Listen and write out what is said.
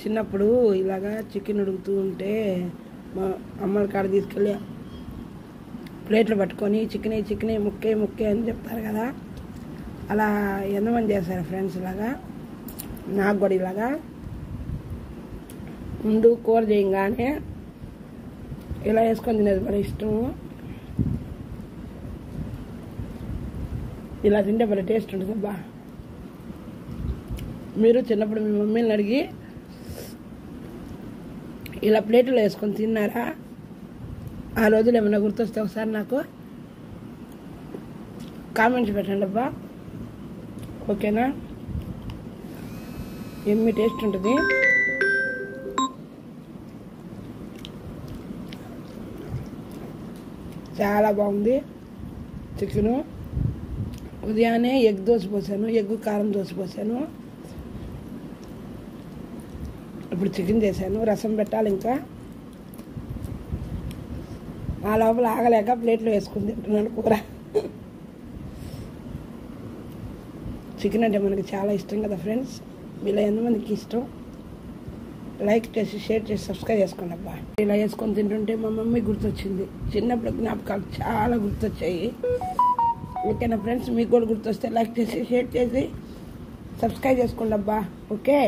చిన్నప్పుడు ఇలాగా చికెన్ ఉడుకుతూ ఉంటే మా అమ్మల కాడ తీసుకెళ్ళి ప్లేట్లు పట్టుకొని చికెనే ముక్కే అని చెప్తారు కదా, అలా ఎంతమంది చేస్తారు ఫ్రెండ్స్ ఇలాగా. నాకు కూడా ఇలాగా ముందు కూర చేయగానే ఇలా వేసుకొని తినేది మన ఇష్టము. ఇలా తింటే భలే టేస్ట్ ఉంటుంది అబ్బా. మీరు చిన్నప్పుడు మీ మమ్మీని అడిగి ఇలా ప్లేట్లో వేసుకొని తిన్నారా? ఆ రోజులు ఏమైనా గుర్తొస్తే ఒకసారి నాకు కామెంట్స్ పెట్టండి అబ్బా, ఓకేనా? ఎమ్మి టేస్ట్ ఉంటుంది. చాలా బాగుంది చికెను. ఉదయాన్నే ఎగ్ దోశ పోసాను, ఎగ్ కారం దోశ పోసాను. ఇప్పుడు చికెన్ చేశాను, రసం పెట్టాలి. ఇంకా ఆ లోపల ఆగలేక ప్లేట్లో వేసుకుని తింటున్నాను కూర. చికెన్ అంటే మనకి చాలా ఇష్టం కదా ఫ్రెండ్స్. మీలో ఎంతమందికి ఇష్టం? లైక్ చేసి, షేర్ చేసి, సబ్స్క్రైబ్ చేసుకోండి అబ్బా. ఇలా వేసుకొని తింటుంటే మా మమ్మీ గుర్తొచ్చింది. చిన్నప్పుడు జ్ఞాపకాలు చాలా గుర్తొచ్చాయి. ఓకేనా ఫ్రెండ్స్? మీకు కూడా గుర్తొస్తే లైక్ చేసి, షేర్ చేసి, సబ్స్క్రైబ్ చేసుకోండి అబ్బా. ఓకే.